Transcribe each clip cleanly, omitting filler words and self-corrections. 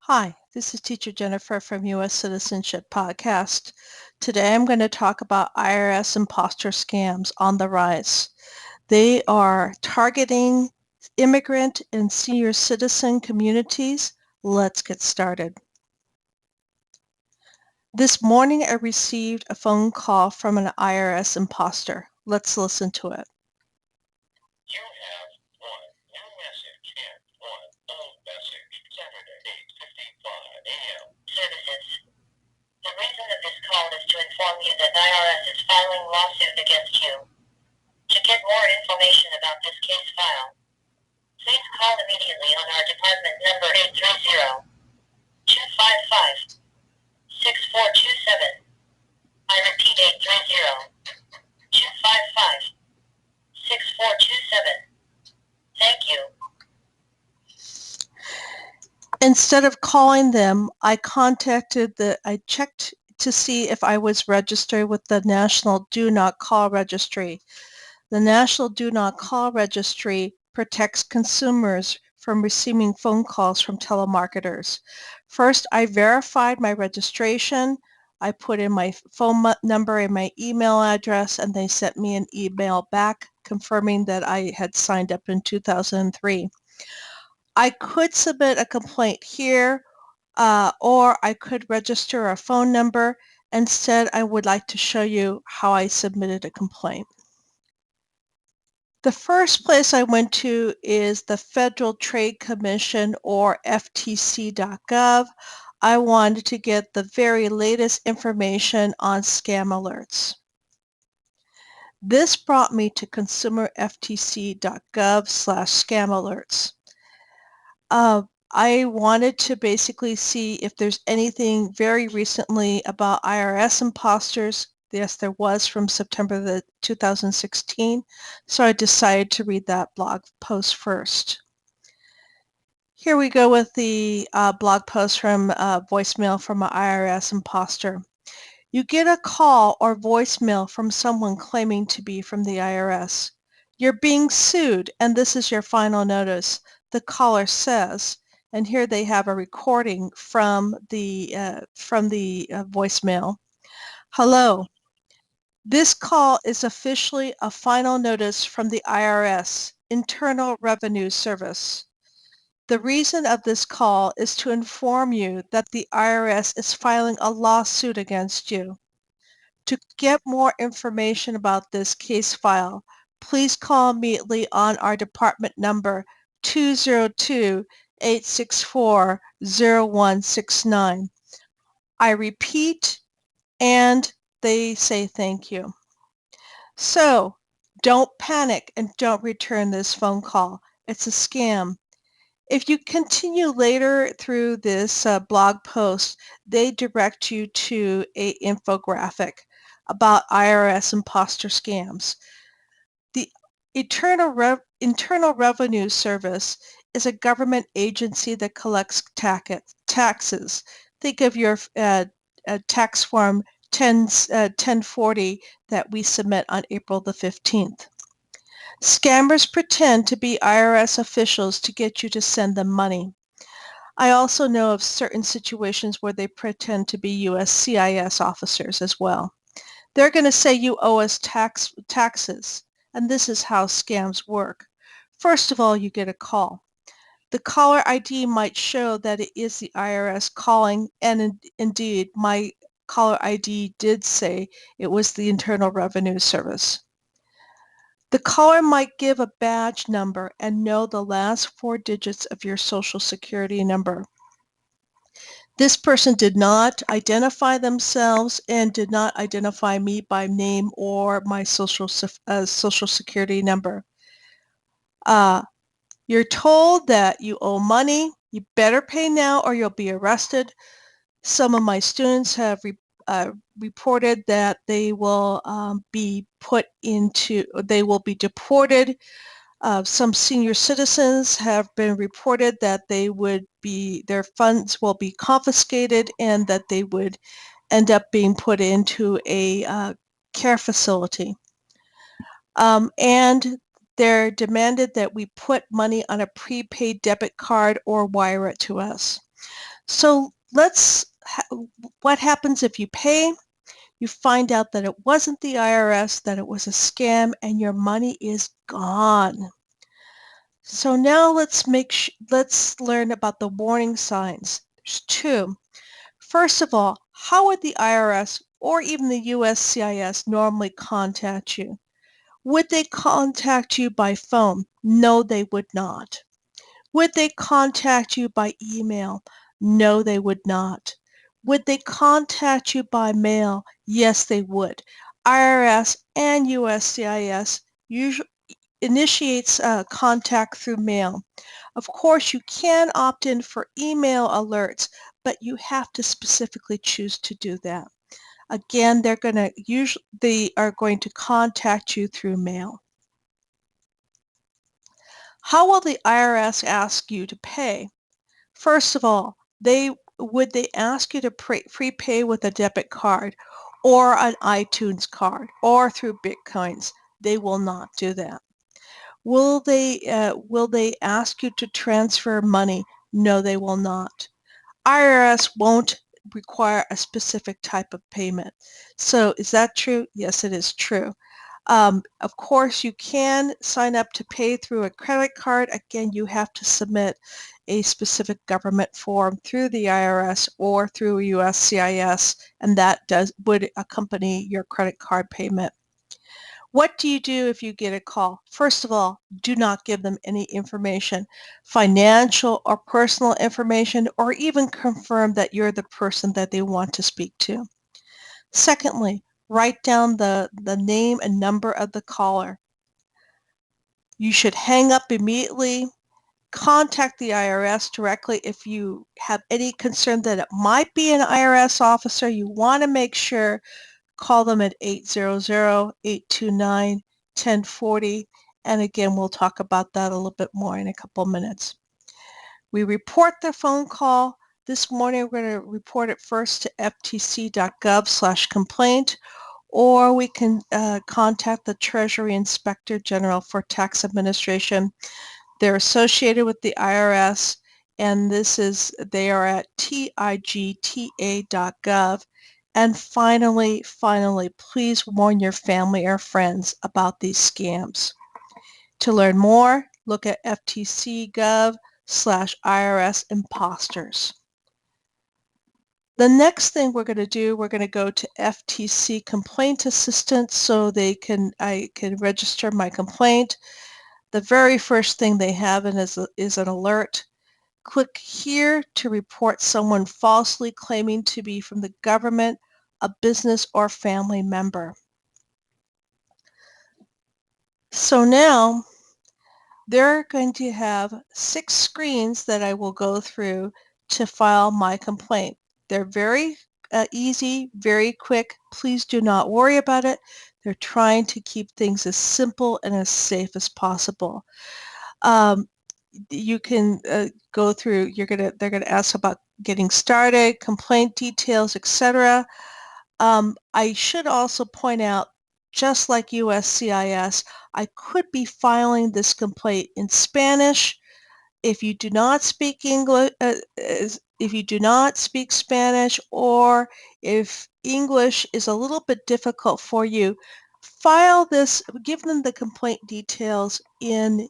Hi, this is Teacher Jennifer from U.S. Citizenship Podcast. Today I'm going to talk about IRS imposter scams on the rise. They are targeting immigrant and senior citizen communities. Let's get started. This morning I received a phone call from an IRS imposter. Let's listen to it. You have one new message and one old message, Saturday, 8:55 a.m. Services. The reason of this call is to inform you that IRS is filing lawsuit against you. To get more information about this case file, please call immediately on our department number 830-255-6427. I repeat 830-255-6427. Thank you. Instead of calling them, I checked to see if I was registered with the National Do Not Call Registry. The National Do Not Call Registry protects consumers from receiving phone calls from telemarketers. First, I verified my registration. I put in my phone number and my email address, and they sent me an email back confirming that I had signed up in 2003. I could submit a complaint here, or I could register a phone number. Instead, I would like to show you how I submitted a complaint. The first place I went to is the Federal Trade Commission, or FTC.gov. I wanted to get the very latest information on scam alerts. This brought me to consumerftc.gov/scam alerts. I wanted to basically see if there's anything very recently about IRS imposters. Yes, there was from September 2016, so I decided to read that blog post first. Here we go with the blog post from voicemail from an IRS imposter. You get a call or voicemail from someone claiming to be from the IRS. You're being sued, and this is your final notice, the caller says. And here they have a recording from the voicemail. Hello. This call is officially a final notice from the IRS, Internal Revenue Service. The reason of this call is to inform you that the IRS is filing a lawsuit against you. To get more information about this case file, please call immediately on our department number 202-864-0169. I repeat, and they say thank you. So don't panic and don't return this phone call. It's a scam. If you continue later through this blog post, they direct you to an infographic about IRS imposter scams. The Internal Revenue Service is a government agency that collects taxes. Think of your tax form 1040 that we submit on April the 15th. Scammers pretend to be IRS officials to get you to send them money. I also know of certain situations where they pretend to be USCIS officers as well. They're going to say you owe us taxes, and this is how scams work. First of all, you get a call. The caller ID might show that it is the IRS calling, and indeed, my caller ID did say it was the Internal Revenue Service. The caller might give a badge number and know the last 4 digits of your Social Security number. This person did not identify themselves and did not identify me by name or my Social Security number. You're told that you owe money. You better pay now or you'll be arrested. Some of my students have reported that they will be deported. Some senior citizens have been reported that their funds will be confiscated and that they would end up being put into a care facility. And they're demanded that we put money on a prepaid debit card or wire it to us. So what happens if you pay? You find out that it wasn't the IRS, that it was a scam, and your money is gone. So now let's learn about the warning signs. There's two. First of all, how would the IRS or even the USCIS normally contact you? Would they contact you by phone? No, they would not. Would they contact you by email? No, they would not. Would they contact you by mail? Yes, they would. IRS and USCIS usually initiates contact through mail. Of course, you can opt in for email alerts, but you have to specifically choose to do that. Again, they are going to contact you through mail. How will the IRS ask you to pay? First of all, would they ask you to prepay with a debit card or an iTunes card or through Bitcoins? They will not do that. Will they ask you to transfer money? No, they will not. IRS won't require a specific type of payment. So is that true? Yes, it is true. Of course, you can sign up to pay through a credit card. Again, you have to submit a specific government form through the IRS or through USCIS, and that would accompany your credit card payment. What do you do if you get a call? First of all, do not give them any information, financial or personal information, or even confirm that you're the person that they want to speak to. Secondly, write down the name and number of the caller. You should hang up immediately. Contact the IRS directly if you have any concern that it might be an IRS officer. You want to make sure. Call them at 800-829-1040, and again, we'll talk about that a little bit more in a couple minutes. We report the phone call. This morning, we're going to report it first to FTC.gov/complaint, or we can contact the Treasury Inspector General for Tax Administration. They're associated with the IRS, and they are at TIGTA.gov. And finally, please warn your family or friends about these scams. To learn more, look at FTC.gov/IRS imposters. The next thing we're going to do, we're going to go to FTC Complaint Assistant so I can register my complaint. The very first thing they have is an alert. Click here to report someone falsely claiming to be from the government, a business, or family member. So now they're going to have 6 screens that I will go through to file my complaint. They're very easy, very quick. Please do not worry about it. They're trying to keep things as simple and as safe as possible. You can go through, they're going to ask about getting started, complaint details, etc. I should also point out, just like USCIS, I could be filing this complaint in Spanish. If you do not speak English, if you do not speak Spanish, or if English is a little bit difficult for you, file this, give them the complaint details in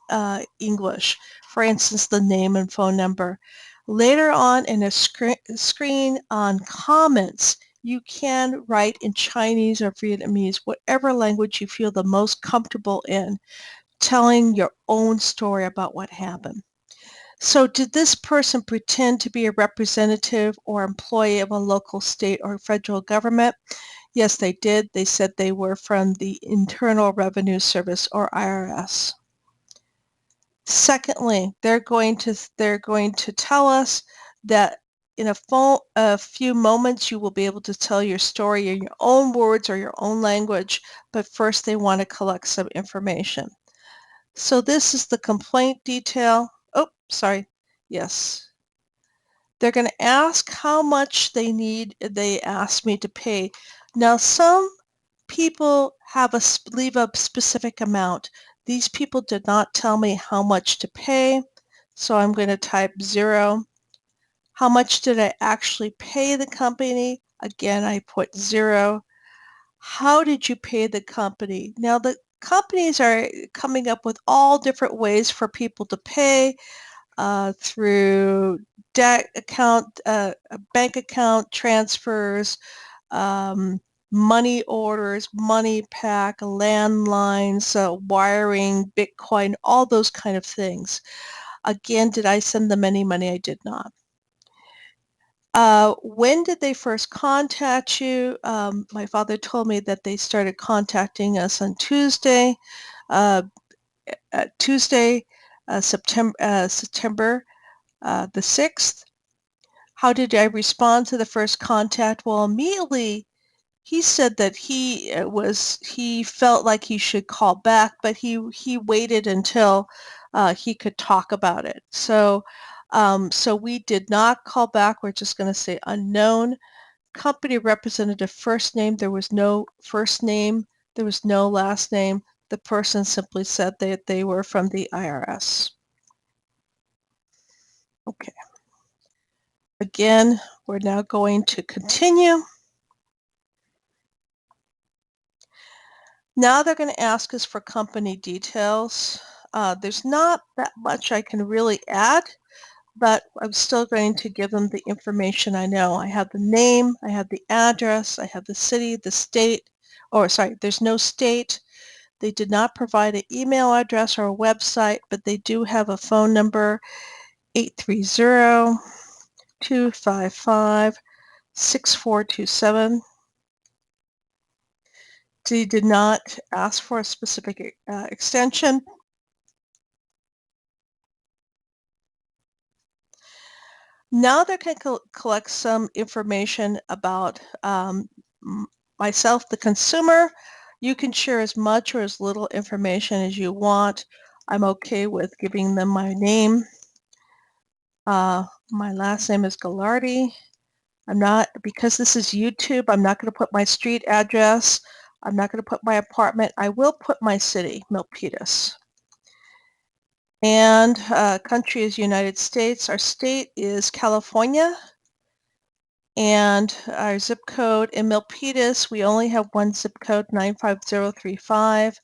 English. For instance, the name and phone number. Later on in a screen on comments, you can write in Chinese or Vietnamese, whatever language you feel the most comfortable in, telling your own story about what happened. So did this person pretend to be a representative or employee of a local, state, or federal government? Yes, they did. They said they were from the Internal Revenue Service, or IRS. Secondly, they're going to tell us that in a few moments you will be able to tell your story in your own words or your own language, but first they want to collect some information. So this is the complaint detail. Oh, sorry. Yes. They're going to ask how much they ask me to pay. Now, some people leave a specific amount. These people did not tell me how much to pay, so I'm going to type 0. How much did I actually pay the company? Again, I put 0. How did you pay the company? Now, the companies are coming up with all different ways for people to pay through debt account, bank account transfers, money orders, money pack, landlines, wiring, Bitcoin, all those kind of things. Again, did I send them any money? I did not. When did they first contact you? My father told me that they started contacting us on Tuesday, uh, September the 6th. How did I respond to the first contact? Well, immediately he said that he felt like he should call back, but he waited until he could talk about it. So so we did not call back. We're just going to say unknown. Company representative first name. There was no first name. There was no last name. The person simply said that they were from the IRS. Okay. Again, we're now going to continue. Now they're going to ask us for company details. There's not that much I can really add, but I'm still going to give them the information I know. I have the name, I have the address, I have the city, the state, or sorry, there's no state. They did not provide an email address or a website, but they do have a phone number, 830-255-6427. They did not ask for a specific extension. Now they're going to collect some information about myself, the consumer. You can share as much or as little information as you want. I'm okay with giving them my name. My last name is Gallardi. I'm not, because this is YouTube, I'm not going to put my street address. I'm not going to put my apartment. I will put my city, Milpitas. And country is United States. Our state is California. And our zip code in Milpitas, we only have one zip code, 95035.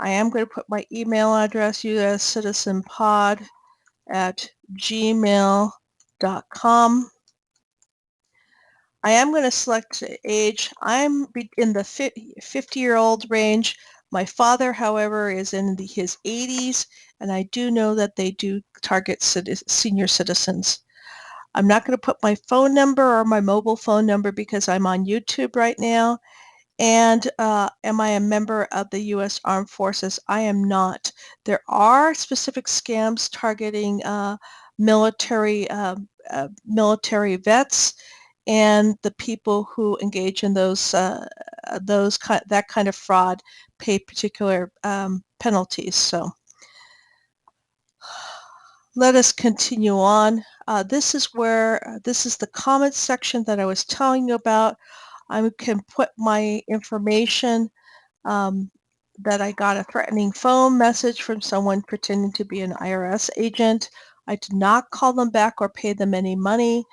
I am going to put my email address, USCitizenpod@gmail.com. I am going to select age. I'm in the 50-year-old range. My father, however, is in his 80s, and I do know that they do target senior citizens. I'm not going to put my phone number or my mobile phone number because I'm on YouTube right now. And am I a member of the U.S. Armed Forces? I am not. There are specific scams targeting military vets and the people who engage in that kind of fraud pay particular penalties. So let us continue on. This is the comments section that I was telling you about. I can put my information that I got a threatening phone message from someone pretending to be an IRS agent. I did not call them back or pay them any money.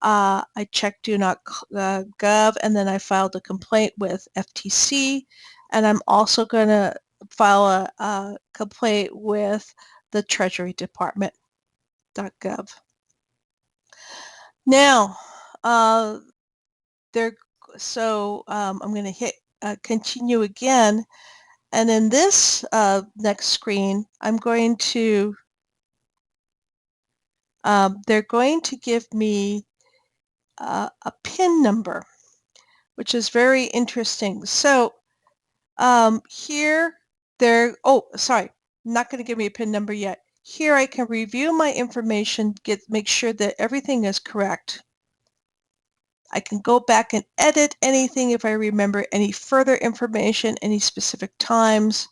I checked TIGTA.gov, and then I filed a complaint with FTC, and I'm also going to file a complaint with the Treasury Department.gov. Now, I'm going to hit continue again, and in this next screen, I'm going to they're going to give me a PIN number, which is very interesting. So here sorry, not going to give me a PIN number yet. Here I can review my information, make sure that everything is correct. I can go back and edit anything if I remember any further information, any specific times.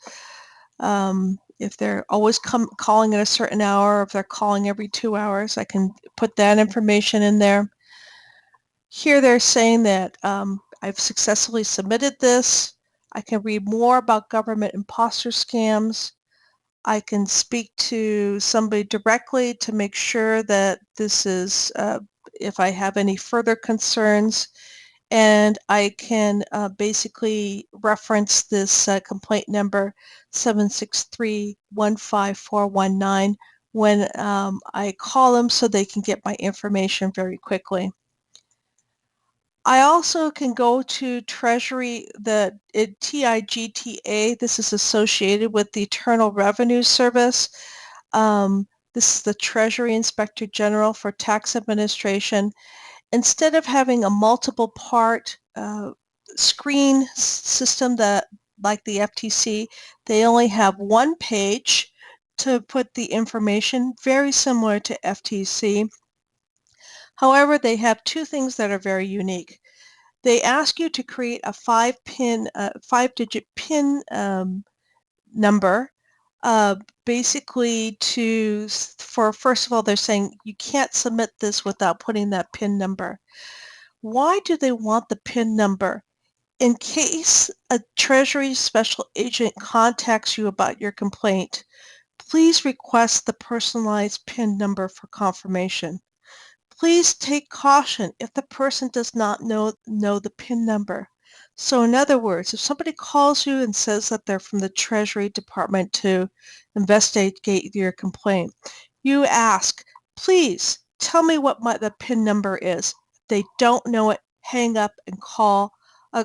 If they're always calling at a certain hour, if they're calling every 2 hours, I can put that information in there. Here they're saying that I've successfully submitted this. I can read more about government imposter scams. I can speak to somebody directly to make sure that this is, if I have any further concerns, and I can basically reference this complaint number 763-15419 when I call them so they can get my information very quickly. I also can go to Treasury, the TIGTA. This is associated with the Internal Revenue Service. This is the Treasury Inspector General for Tax Administration. Instead of having a multiple part screen system that like the FTC, they only have one page to put the information, very similar to FTC. However, they have two things that are very unique. They ask you to create a five-digit PIN number, basically first of all, they're saying you can't submit this without putting that PIN number. Why do they want the PIN number? In case a Treasury special agent contacts you about your complaint, please request the personalized PIN number for confirmation. Please take caution if the person does not know the PIN number. So in other words, if somebody calls you and says that they're from the Treasury Department to investigate your complaint, you ask, please tell me what the PIN number is. If they don't know it, hang up and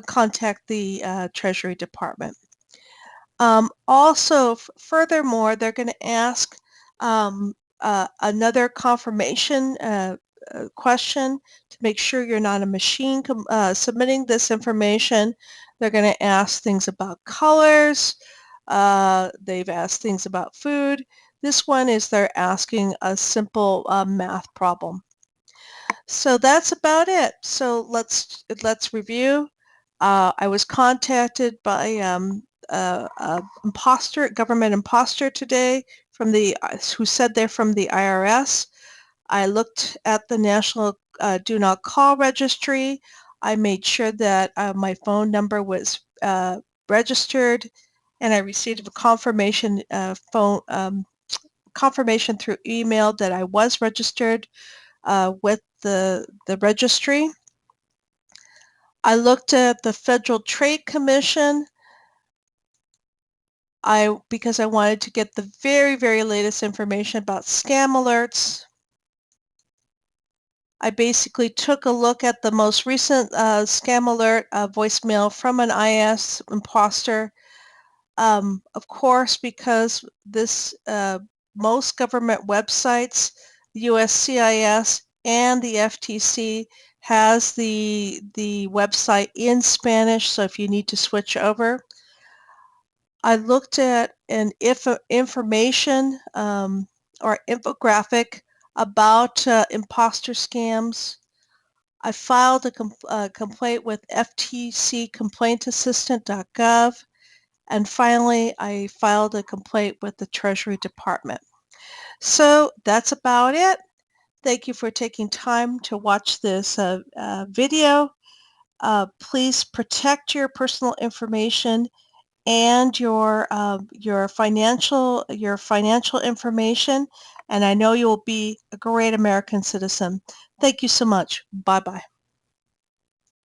contact the Treasury Department. Also, furthermore, they're going to ask another confirmation question to make sure you're not a machine submitting this information. They're going to ask things about colors. They've asked things about food. This one is they're asking a simple math problem. So that's about it. So let's review. I was contacted by government imposter today who said they're from the IRS. I looked at the National Do Not Call Registry. I made sure that my phone number was registered, and I received a confirmation confirmation through email that I was registered with the registry. I looked at the Federal Trade Commission because I wanted to get the very, very latest information about scam alerts. I basically took a look at the most recent scam alert voicemail from an IRS imposter. Of course, because most government websites, the USCIS and the FTC has the website in Spanish, so if you need to switch over. I looked at an information or infographic about imposter scams. I filed a complaint with FTC Complaint Assistant.gov, and finally I filed a complaint with the Treasury Department. So that's about it. Thank you for taking time to watch this video. Please protect your personal information and your financial information, and I know you'll be a great American citizen. Thank you so much. Bye-bye.